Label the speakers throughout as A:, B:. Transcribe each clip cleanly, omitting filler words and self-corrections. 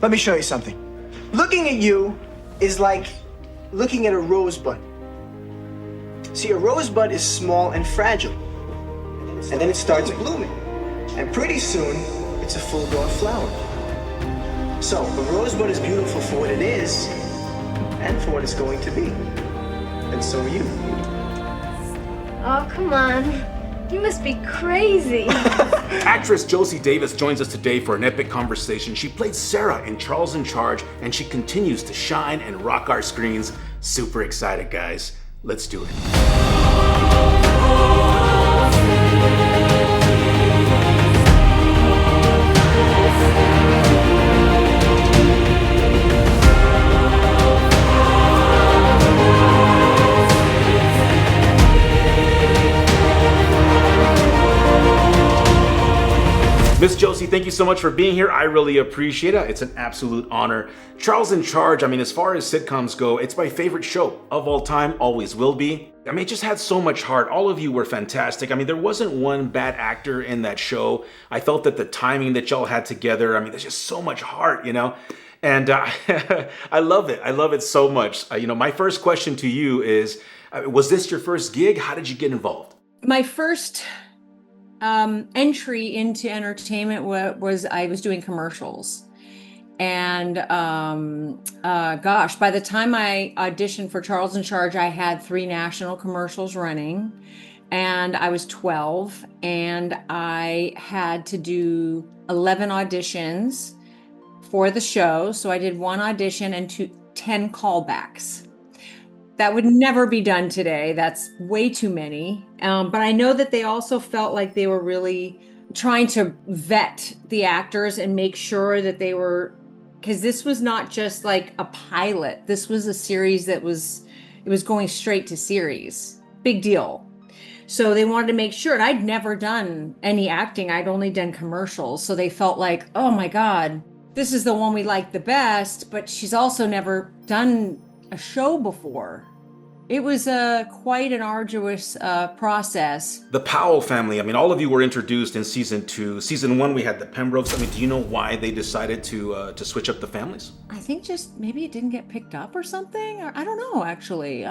A: Let me show you something. Looking at you is like looking at a rosebud. See, a rosebud is small and fragile, and then it starts blooming, and pretty soon, it's a full-grown flower. So, a rosebud is beautiful for what it is, and for what it's going to be. And so are you.
B: Oh, come on. You must be crazy.
C: Actress Josie Davis joins us today for an epic conversation. She played Sarah in Charles in Charge, and she continues to shine and rock our screens. Super excited, guys. Let's do it. Miss Josie, thank you so much for being here. I really appreciate it. It's an absolute honor. Charles in Charge, I mean, as far as sitcoms go, it's my favorite show of all time, always will be. I mean, it just had so much heart. All of you were fantastic. I mean, there wasn't one bad actor in that show. I felt that the timing that y'all had together, I mean, there's just so much heart, you know? And I love it. I love it so much. My first question to you is, was this your first gig? How did you get involved?
D: My first entry into entertainment was I was doing commercials. And gosh, by the time I auditioned for Charles in Charge, I had 3 national commercials running, and I was 12, and I had to do 11 auditions for the show. So I did 1 audition and 10 callbacks. That would never be done today. That's way too many. But I know that they also felt like they were really trying to vet the actors and make sure that they were, because this was not just like a pilot. This was a series it was going straight to series. Big deal. So they wanted to make sure, and I'd never done any acting. I'd only done commercials. So they felt like, oh my God, this is the one we like the best, but she's also never done a show before. It was quite an arduous process.
C: The Powell family, I mean, all of you were introduced in season 2. Season 1, we had the Pembrokes. I mean, do you know why they decided to switch up the families?
D: I think just maybe it didn't get picked up or something. Or I don't know, actually.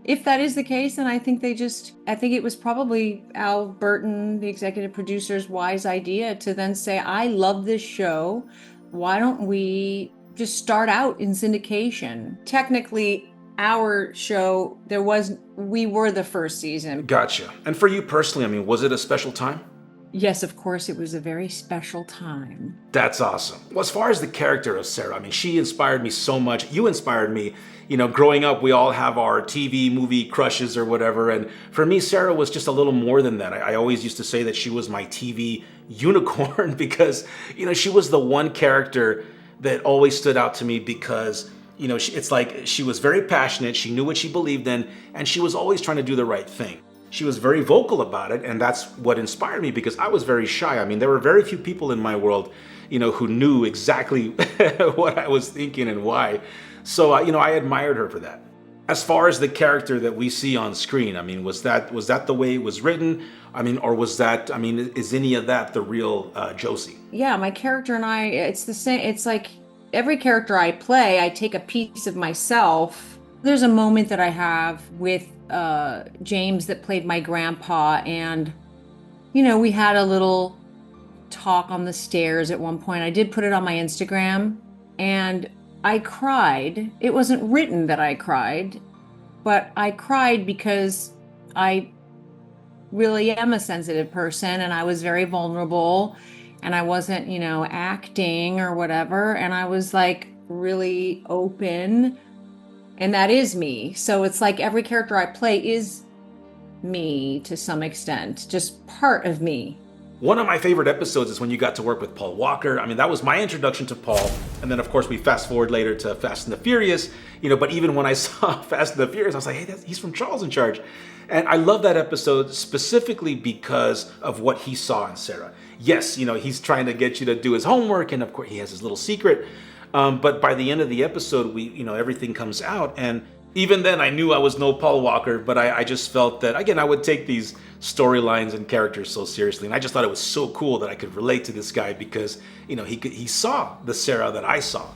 D: If that is the case, then I think it was probably Al Burton, the executive producer's wise idea to then say, I love this show. Why don't we just start out in syndication? Technically, our show, we were the first season.
C: Gotcha. And for you personally, I mean, was it a special time?
D: Yes, of course, it was a very special time.
C: That's awesome. Well, as far as the character of Sarah, I mean, she inspired me so much. You inspired me. You know, growing up, we all have our TV movie crushes or whatever. And for me, Sarah was just a little more than that. I always used to say that she was my TV unicorn because, you know, she was the one character that always stood out to me because, you know, it's like she was very passionate. She knew what she believed in, and she was always trying to do the right thing. She was very vocal about it, and that's what inspired me because I was very shy. I mean, there were very few people in my world, you know, who knew exactly what I was thinking and why. So, I admired her for that. As far as the character that we see on screen, I mean, was that the way it was written? I mean, or is any of that the real Josie?
D: Yeah, my character and I, it's the same. It's like every character I play, I take a piece of myself. There's a moment that I have with James that played my grandpa, and, you know, we had a little talk on the stairs at one point. I did put it on my Instagram, and I cried. It wasn't written that I cried, but I cried because I really am a sensitive person, and I was very vulnerable, and I wasn't, you know, acting or whatever, and I was like really open, and that is me. So it's like every character I play is me to some extent, just part of me.
C: One of my favorite episodes is when you got to work with Paul Walker. I mean, that was my introduction to Paul. And then, of course, we fast forward later to Fast and the Furious. You know, but even when I saw Fast and the Furious, I was like, hey, he's from Charles in Charge. And I love that episode specifically because of what he saw in Sarah. Yes, you know, he's trying to get you to do his homework, and of course, he has his little secret. But by the end of the episode, everything comes out, and Even then, I knew I was no Paul Walker, but I just felt that, again, I would take these storylines and characters so seriously. And I just thought it was so cool that I could relate to this guy because, he saw the Sarah that I saw.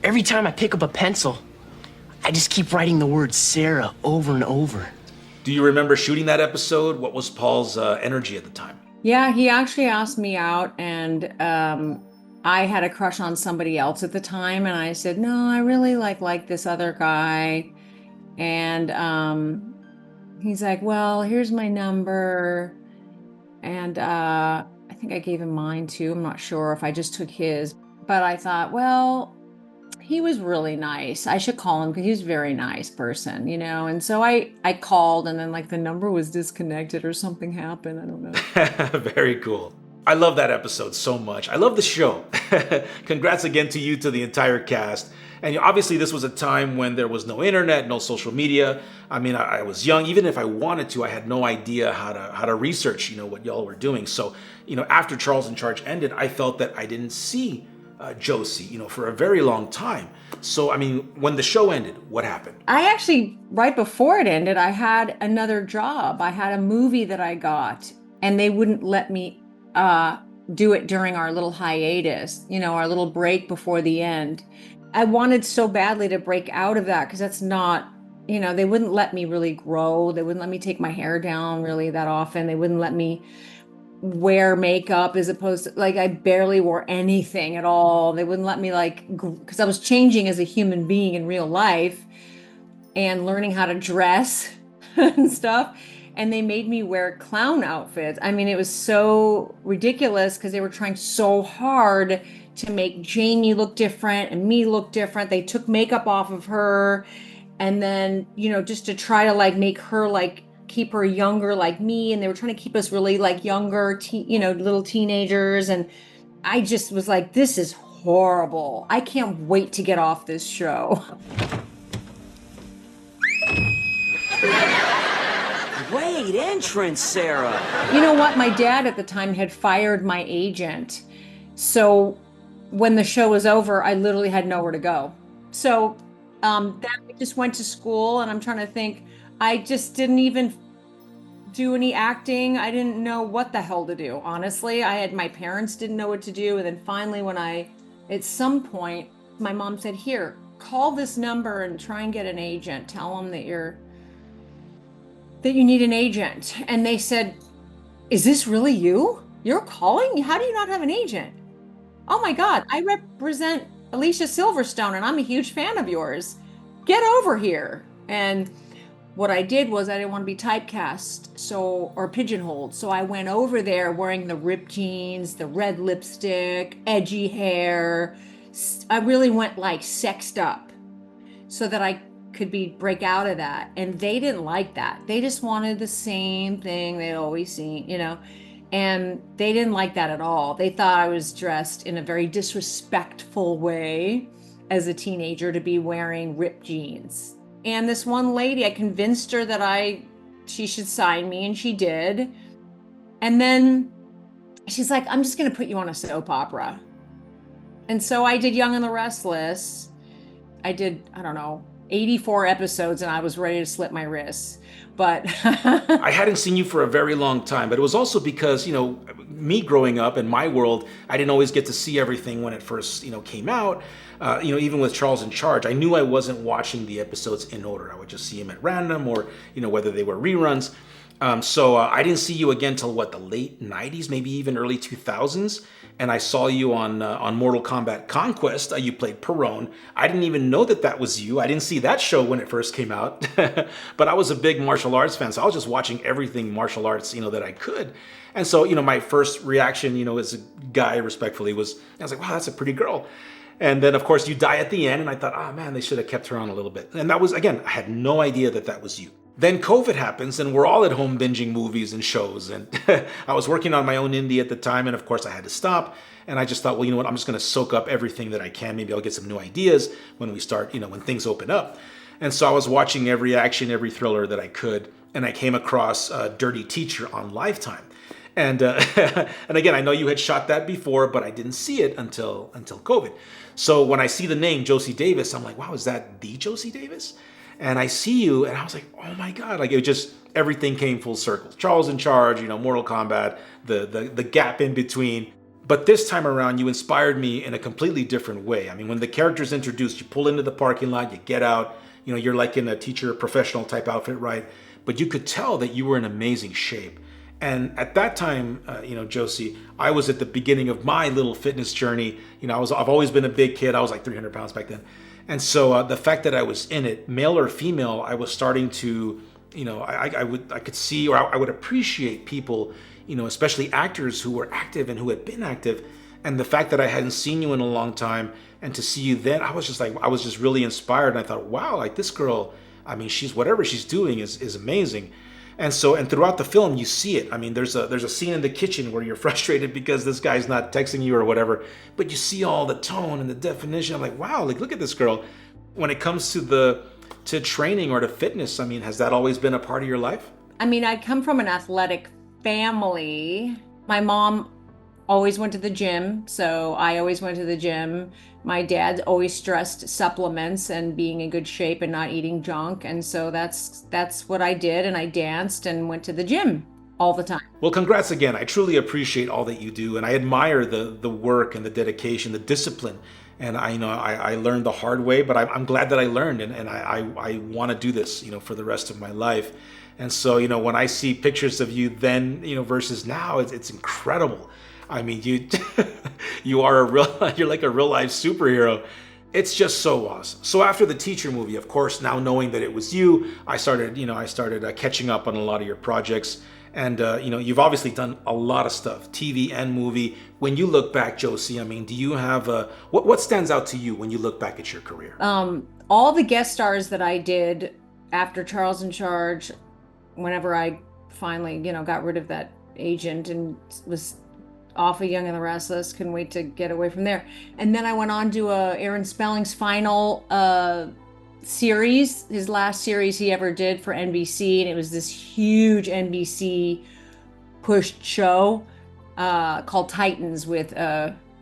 E: Every time I pick up a pencil, I just keep writing the word Sarah over and over.
C: Do you remember shooting that episode? What was Paul's energy at the time?
D: Yeah, he actually asked me out, and I had a crush on somebody else at the time, and I said, no, I really like this other guy. And he's like, well, here's my number. And I think I gave him mine too. I'm not sure if I just took his, but I thought, well, he was really nice. I should call him because he was a very nice person, And so I called, and then the number was disconnected or something happened. I don't know.
C: Very cool. I love that episode so much. I love the show. Congrats again to you, to the entire cast. And obviously this was a time when there was no internet, no social media. I mean, I was young. Even if I wanted to, I had no idea how to research, what y'all were doing. So, after Charles in Charge ended, I felt that I didn't see Josie, for a very long time. So, I mean, when the show ended, what happened?
D: I actually, right before it ended, I had another job. I had a movie that I got, and they wouldn't let me do it during our little hiatus, our little break before the end. I wanted so badly to break out of that because that's not, they wouldn't let me really grow. They wouldn't let me take my hair down really that often. They wouldn't let me wear makeup as opposed to I barely wore anything at all. They wouldn't let me because I was changing as a human being in real life and learning how to dress and stuff. And they made me wear clown outfits. I mean, it was so ridiculous because they were trying so hard to make Jamie look different and me look different. They took makeup off of her, and then, just to try to make her keep her younger like me. And they were trying to keep us really younger, little teenagers. And I just was like, this is horrible. I can't wait to get off this show.
E: Great entrance, Sarah.
D: You know what? My dad at the time had fired my agent. So when the show was over, I literally had nowhere to go. So then I just went to school, and I'm trying to think, I just didn't even do any acting. I didn't know what the hell to do. Honestly, my parents didn't know what to do. And then finally, at some point, my mom said, here, call this number and try and get an agent. Tell them that you need an agent. And they said, is this really you? You're calling? How do you not have an agent? Oh my God, I represent Alicia Silverstone, and I'm a huge fan of yours. Get over here. And what I did was I didn't want to be typecast or pigeonholed. So I went over there wearing the ripped jeans, the red lipstick, edgy hair. I really went sexed up so that I could break out of that. And they didn't like that. They just wanted the same thing they'd always seen, and they didn't like that at all. They thought I was dressed in a very disrespectful way as a teenager to be wearing ripped jeans. And this one lady, I convinced her that she should sign me, and she did. And then she's like, I'm just going to put you on a soap opera. And so I did Young and the Restless. I did, 84 episodes, and I was ready to slip my wrists. But
C: I hadn't seen you for a very long time, but it was also because, me growing up in my world, I didn't always get to see everything when it first, came out. Even with Charles in Charge, I knew I wasn't watching the episodes in order. I would just see them at random, or, whether they were reruns. So I didn't see you again till the late 90s, maybe even early 2000s. And I saw you on Mortal Kombat Conquest. You played Perone. I didn't even know that was you. I didn't see that show when it first came out. But I was a big martial arts fan, so I was just watching everything martial arts, that I could. And so, my first reaction, as a guy, respectfully, I was like, wow, that's a pretty girl. And then, of course, you die at the end, and I thought, oh man, they should have kept her on a little bit. And that was, again, I had no idea that was you. Then COVID happens, and we're all at home binging movies and shows. And I was working on my own indie at the time, and of course I had to stop. And I just thought, well, you know what? I'm just going to soak up everything that I can. Maybe I'll get some new ideas when we start, when things open up. And so I was watching every action, every thriller that I could. And I came across Dirty Teacher on Lifetime. And and again, I know you had shot that before, but I didn't see it until COVID. So when I see the name Josie Davis, I'm like, wow, is that the Josie Davis? And I see you, and I was like, oh my God, like it just, everything came full circle. Charles in Charge, Mortal Kombat, the gap in between. But this time around, you inspired me in a completely different way. I mean, when the character's introduced, you pull into the parking lot, you get out, you're like in a teacher professional type outfit, right? But you could tell that you were in amazing shape. And at that time, Josie, I was at the beginning of my little fitness journey. I've always been a big kid. I was like 300 pounds back then. And so the fact that I was in it, male or female, I was starting to, I could see, or I would appreciate people, especially actors who were active and who had been active. And the fact that I hadn't seen you in a long time, and to see you then, I was just really inspired. And I thought, wow, like this girl, I mean, whatever she's doing is amazing. And throughout the film, you see it. I mean, there's a scene in the kitchen where you're frustrated because this guy's not texting you or whatever, but you see all the tone and the definition. I'm like, wow, like look at this girl. When it comes to training or to fitness, I mean, has that always been a part of your life?
D: I mean, I come from an athletic family. My mom always went to the gym, so I always went to the gym. My dad always stressed supplements and being in good shape and not eating junk, and so that's what I did, and I danced and went to the gym all the time.
C: Well, congrats again. I truly appreciate all that you do, and I admire the work and the dedication, the discipline. And I learned the hard way, but I'm glad that I learned, and I want to do this, for the rest of my life. And so, when I see pictures of you then, versus now, it's incredible. I mean, you are you're like a real life superhero. It's just so awesome. So after the teacher movie, of course, now knowing that it was you, I started catching up on a lot of your projects. And, you've obviously done a lot of stuff, TV and movie. When you look back, Josie, I mean, do you have what stands out to you when you look back at your career?
D: All the guest stars that I did after Charles in Charge, whenever I finally, got rid of that agent and was off of Young and the Restless, couldn't wait to get away from there. And then I went on to Aaron Spelling's final series, his last series he ever did for NBC, and it was this huge NBC pushed show called Titans with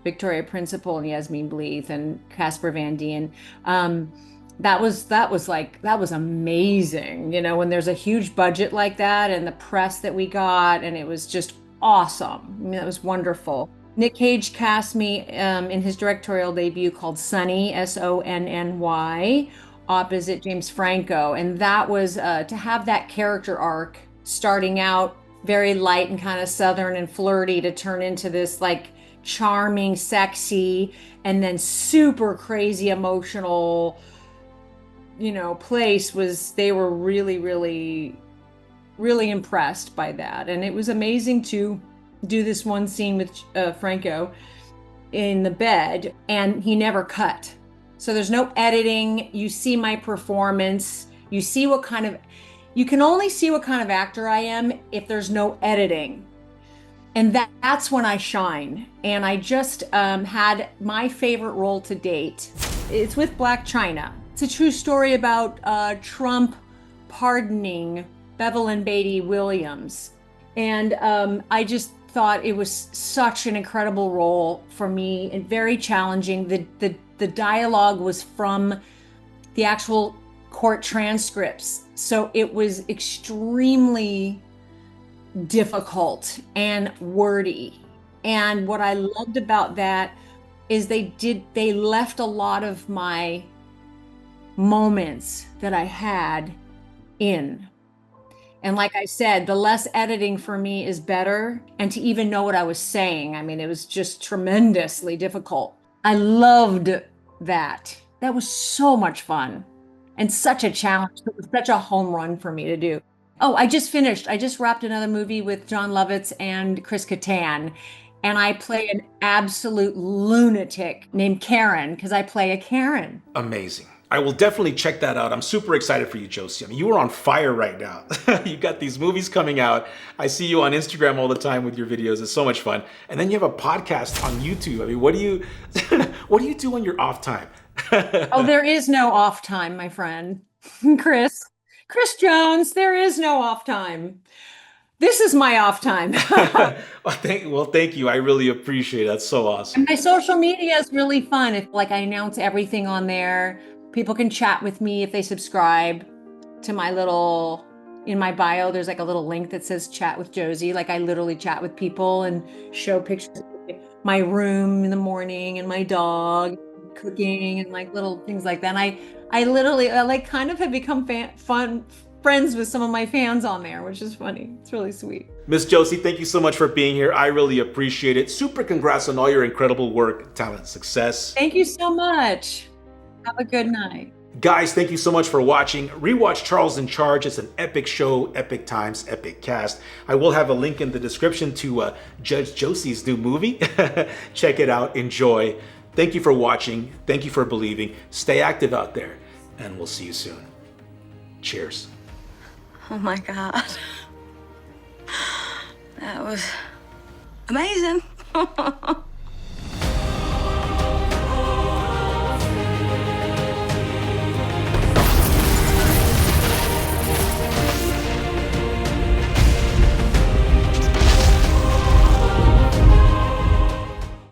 D: Victoria Principal and Yasmin Bleeth and Casper Van Dien. That was amazing, when there's a huge budget like that, and the press that we got, and it was just awesome. I mean, that was wonderful. Nick Cage cast me in his directorial debut called Sonny, Sonny, opposite James Franco. And that was to have that character arc starting out very light and kind of Southern and flirty to turn into this like charming, sexy, and then super crazy emotional, place they were really, really, really impressed by that. And it was amazing to do this one scene with Franco in the bed, and he never cut. So there's no editing. You see my performance. You can only see what kind of actor I am if there's no editing. And that's when I shine. And I just had my favorite role to date. It's with Black China. It's a true story about Trump pardoning Bevelyn Beatty Williams. And I just thought it was such an incredible role for me and very challenging. The dialogue was from the actual court transcripts. So it was extremely difficult and wordy. And what I loved about that is they left a lot of my moments that I had in. And like I said, the less editing for me is better. And to even know what I was saying, I mean, it was just tremendously difficult. I loved that. That was so much fun and such a challenge. It was such a home run for me to do. Oh, I just wrapped another movie with John Lovitz and Chris Kattan. And I play an absolute lunatic named Karen because I play a Karen.
C: Amazing. I will definitely check that out. I'm super excited for you, Josie. I mean, you are on fire right now. You got these movies coming out. I see you on Instagram all the time with your videos. It's so much fun. And then you have a podcast on YouTube. I mean, what do you do on your off time?
D: Oh, there is no off time, my friend. Chris Jones, there is no off time. This is my off time.
C: Well, thank you. I really appreciate it. That's so awesome.
D: My social media is really fun. It's like I announce everything on there. People can chat with me if they subscribe to my little, in my bio, there's like a little link that says chat with Josie. Like I literally chat with people and show pictures of my room in the morning and my dog cooking and like little things like that. And I literally like kind of have become fun friends with some of my fans on there, which is funny. It's really sweet.
C: Miss Josie, thank you so much for being here. I really appreciate it. Super congrats on all your incredible work, talent, success.
D: Thank you so much. Have a good night.
C: Guys, thank you so much for watching. Rewatch Charles in Charge. It's an epic show, epic times, epic cast. I will have a link in the description to Judge Josie's new movie. Check it out. Enjoy. Thank you for watching. Thank you for believing. Stay active out there, and we'll see you soon. Cheers.
F: Oh my God. That was amazing.